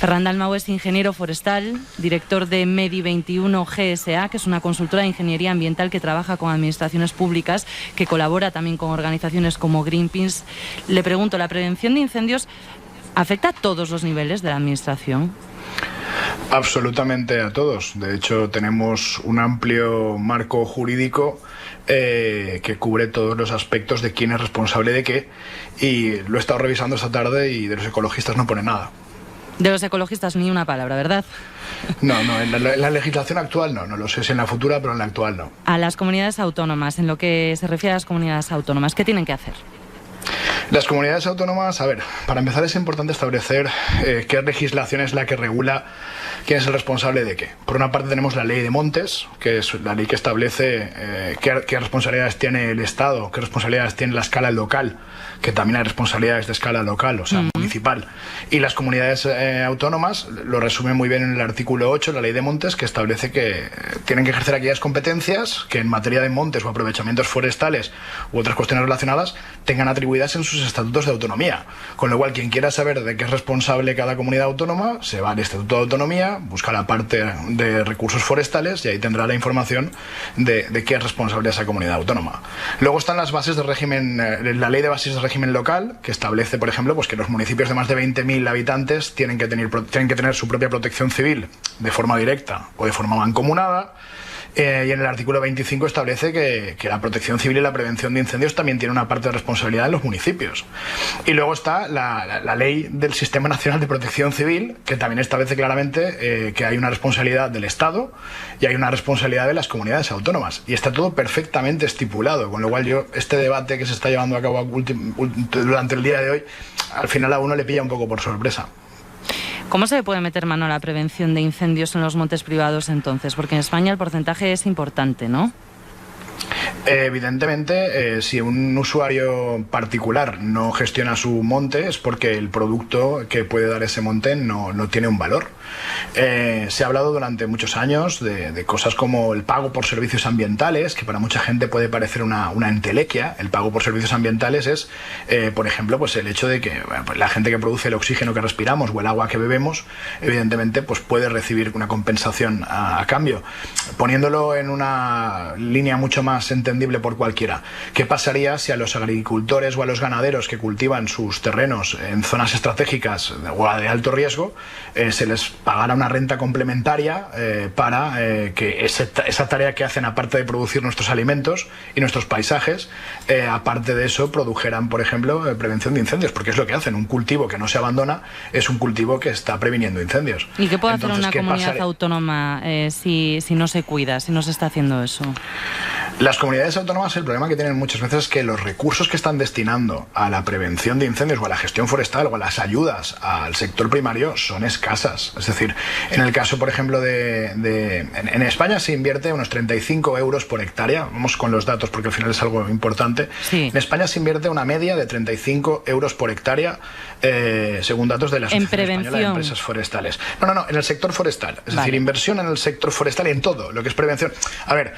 Ferran Dalmau es ingeniero forestal, director de Medi21 GSA, que es una consultora de ingeniería ambiental que trabaja con administraciones públicas, que colabora también con organizaciones como Greenpeace. Le pregunto, ¿la prevención de incendios afecta a todos los niveles de la administración? Absolutamente a todos. De hecho, tenemos un amplio marco jurídico que cubre todos los aspectos de quién es responsable de qué, y lo he estado revisando esta tarde y de los ecologistas no pone nada. De los ecologistas ni una palabra, ¿verdad? No, en la legislación actual no lo sé si en la futura, pero en la actual no. A las comunidades autónomas, en lo que se refiere a las comunidades autónomas, ¿qué tienen que hacer? Las comunidades autónomas, a ver, para empezar es importante establecer qué legislación es la que regula quién es el responsable de qué. Por una parte tenemos la Ley de Montes, que es la ley que establece qué responsabilidades tiene el Estado, qué responsabilidades tiene la escala local, que también hay responsabilidades de escala local, o sea, municipal. Y las comunidades autónomas lo resumen muy bien en el artículo 8 de la Ley de Montes, que establece que tienen que ejercer aquellas competencias que en materia de montes o aprovechamientos forestales u otras cuestiones relacionadas tengan atribuidas en sus estatutos de autonomía. Con lo cual, quien quiera saber de qué es responsable cada comunidad autónoma, se va al Estatuto de Autonomía, busca la parte de recursos forestales y ahí tendrá la información de qué es responsable esa comunidad autónoma. Luego están las bases de régimen, la Ley de Bases de Régimen Local, que establece, por ejemplo, pues que los municipios de más de 20.000 habitantes tienen que tener su propia protección civil de forma directa o de forma mancomunada. Y en el artículo 25 establece que la protección civil y la prevención de incendios también tiene una parte de responsabilidad en los municipios. Y luego está la ley del Sistema Nacional de Protección Civil, que también establece claramente que hay una responsabilidad del Estado y hay una responsabilidad de las comunidades autónomas. Y está todo perfectamente estipulado, con lo cual este debate que se está llevando a cabo durante el día de hoy, al final a uno le pilla un poco por sorpresa. ¿Cómo se puede meter mano a la prevención de incendios en los montes privados entonces? Porque en España el porcentaje es importante, ¿no? Evidentemente, si un usuario particular no gestiona su monte es porque el producto que puede dar ese monte no tiene un valor. Se ha hablado durante muchos años de cosas como el pago por servicios ambientales, que para mucha gente puede parecer una entelequia. El pago por servicios ambientales es, por ejemplo, pues el hecho de que pues la gente que produce el oxígeno que respiramos o el agua que bebemos, evidentemente, pues puede recibir una compensación a cambio. Poniéndolo en una línea mucho más entendible por cualquiera, ¿qué pasaría si a los agricultores o a los ganaderos que cultivan sus terrenos en zonas estratégicas o de alto riesgo se les pagara una renta complementaria para que esa tarea que hacen, aparte de producir nuestros alimentos y nuestros paisajes, aparte de eso produjeran, por ejemplo, prevención de incendios? Porque es lo que hacen. Un cultivo que no se abandona es un cultivo que está previniendo incendios. ¿Y qué puede hacer una comunidad autónoma si no se cuida, si no se está haciendo eso? Las comunidades autónomas, el problema que tienen muchas veces es que los recursos que están destinando a la prevención de incendios o a la gestión forestal o a las ayudas al sector primario son escasas. Es decir, en el caso, por ejemplo, en España se invierte unos 35 euros por hectárea. Vamos con los datos porque al final es algo importante. Sí. En España se invierte una media de 35 euros por hectárea, según datos de la Asociación Española de Empresas Forestales. No, en el sector forestal. Es decir, inversión en el sector forestal y en todo lo que es prevención. A ver,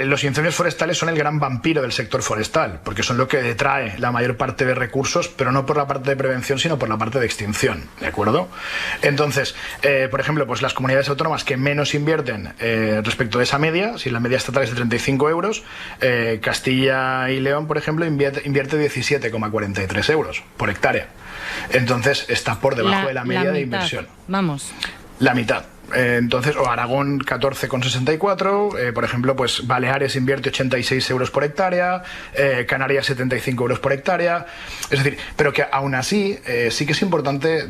los incendios forestales son el gran vampiro del sector forestal, porque son lo que detrae la mayor parte de recursos, pero no por la parte de prevención, sino por la parte de extinción, ¿de acuerdo? Entonces, por ejemplo, pues las comunidades autónomas que menos invierten respecto de esa media, si la media estatal es de 35 euros, Castilla y León, por ejemplo, invierte 17,43 euros por hectárea. Entonces, está por debajo de la media de inversión. Vamos. La mitad. Entonces, o Aragón 14,64, por ejemplo, pues Baleares invierte 86 euros por hectárea, Canarias 75 euros por hectárea. Es decir, pero que aún así sí que es importante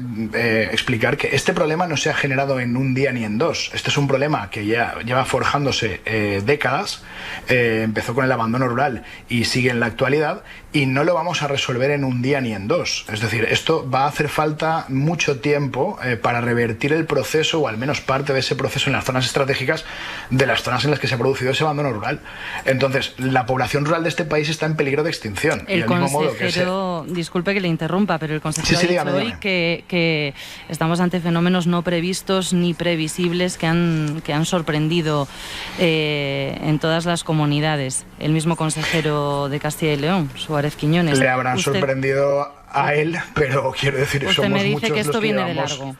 explicar que este problema no se ha generado en un día ni en dos. Este es un problema que ya lleva forjándose décadas, empezó con el abandono rural y sigue en la actualidad, y no lo vamos a resolver en un día ni en dos. Es decir, esto va a hacer falta mucho tiempo para revertir el proceso, o al menos parte de ese proceso en las zonas estratégicas de las zonas en las que se ha producido ese abandono rural. Entonces, la población rural de este país está en peligro de extinción. El consejero, disculpe que le interrumpa, pero el consejero ha dicho hoy que estamos ante fenómenos no previstos ni previsibles que han sorprendido en todas las comunidades. El mismo consejero de Castilla y León, Suárez Quiñones. Le habrán sorprendido a él, pero quiero decir, usted somos me dice muchos que esto los que viene de largo.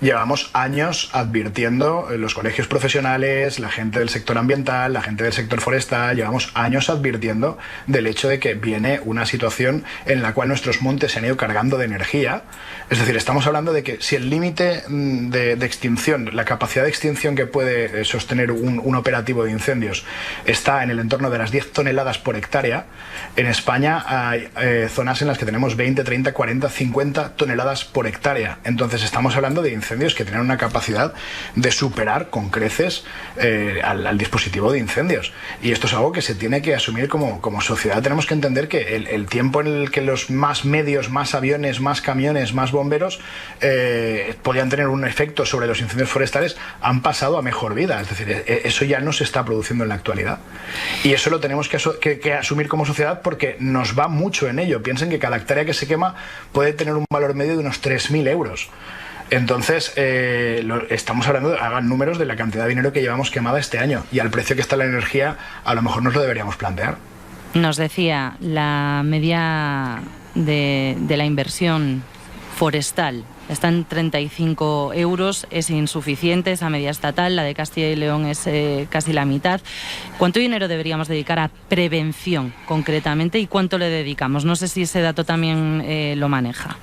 Llevamos años advirtiendo, los colegios profesionales, la gente del sector ambiental, la gente del sector forestal, llevamos años advirtiendo del hecho de que viene una situación en la cual nuestros montes se han ido cargando de energía. Es decir, estamos hablando de que si el límite de extinción, la capacidad de extinción que puede sostener un operativo de incendios está en el entorno de las 10 toneladas por hectárea, en España hay zonas en las que tenemos 20, 30, 40, 50 toneladas por hectárea. Entonces estamos hablando de incendios que tienen una capacidad de superar con creces al dispositivo de incendios. Y esto es algo que se tiene que asumir como sociedad. Tenemos que entender que el tiempo en el que los más medios, más aviones, más camiones, más bomberos podían tener un efecto sobre los incendios forestales han pasado a mejor vida. Es decir, eso ya no se está produciendo en la actualidad. Y eso lo tenemos que asumir como sociedad porque nos va mucho en ello. Piensen que cada hectárea que se quema puede tener un valor medio de unos 3.000 euros. Entonces, estamos hablando, hagan números de la cantidad de dinero que llevamos quemada este año y al precio que está la energía, a lo mejor nos lo deberíamos plantear. Nos decía, la media de la inversión forestal está en 35 euros, es insuficiente esa media estatal, la de Castilla y León es casi la mitad. ¿Cuánto dinero deberíamos dedicar a prevención concretamente y cuánto le dedicamos? No sé si ese dato también lo maneja.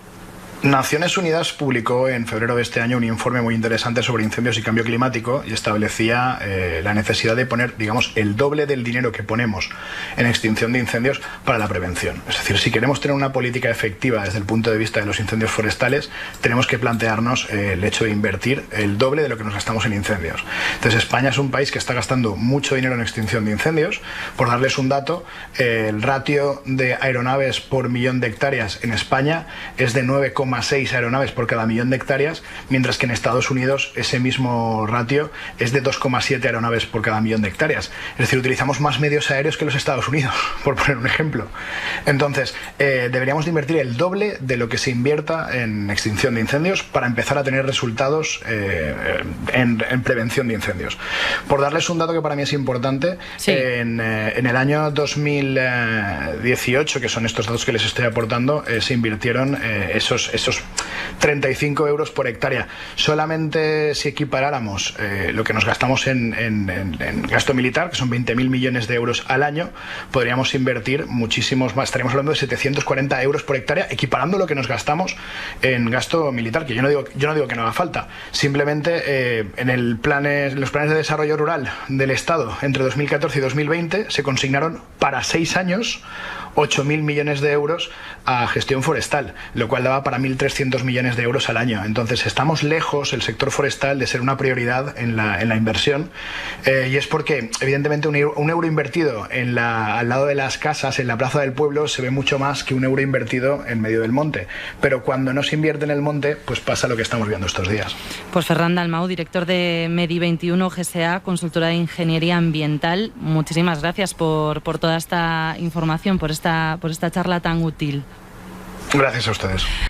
Naciones Unidas publicó en febrero de este año un informe muy interesante sobre incendios y cambio climático y establecía la necesidad de poner, digamos, el doble del dinero que ponemos en extinción de incendios para la prevención. Es decir, si queremos tener una política efectiva desde el punto de vista de los incendios forestales, tenemos que plantearnos el hecho de invertir el doble de lo que nos gastamos en incendios. Entonces, España es un país que está gastando mucho dinero en extinción de incendios. Por darles un dato, el ratio de aeronaves por millón de hectáreas en España es de 9,6 aeronaves por cada millón de hectáreas, mientras que en Estados Unidos ese mismo ratio es de 2,7 aeronaves por cada millón de hectáreas. Es decir, utilizamos más medios aéreos que los Estados Unidos, por poner un ejemplo. Entonces, deberíamos de invertir el doble de lo que se invierta en extinción de incendios para empezar a tener resultados en prevención de incendios. Por darles un dato que para mí es importante, sí. En el año 2018, que son estos datos que les estoy aportando, se invirtieron esos 35 euros por hectárea. Solamente si equiparáramos lo que nos gastamos en gasto militar, que son 20.000 millones de euros al año, podríamos invertir muchísimos más. Estaríamos hablando de 740 euros por hectárea, equiparando lo que nos gastamos en gasto militar, que yo no digo que no haga falta. Simplemente en los planes de desarrollo rural del Estado entre 2014 y 2020 se consignaron para 6 años 8.000 millones de euros a gestión forestal, lo cual daba para 1.300 millones de euros al año. Entonces estamos lejos, el sector forestal, de ser una prioridad en la inversión, y es porque evidentemente un euro invertido al lado de las casas, en la plaza del pueblo, se ve mucho más que un euro invertido en medio del monte, pero cuando no se invierte en el monte, pues pasa lo que estamos viendo estos días. Pues Ferran Dalmau, director de Medi21 GSA, consultora de ingeniería ambiental, muchísimas gracias por toda esta información, por esta charla tan útil. Gracias a ustedes.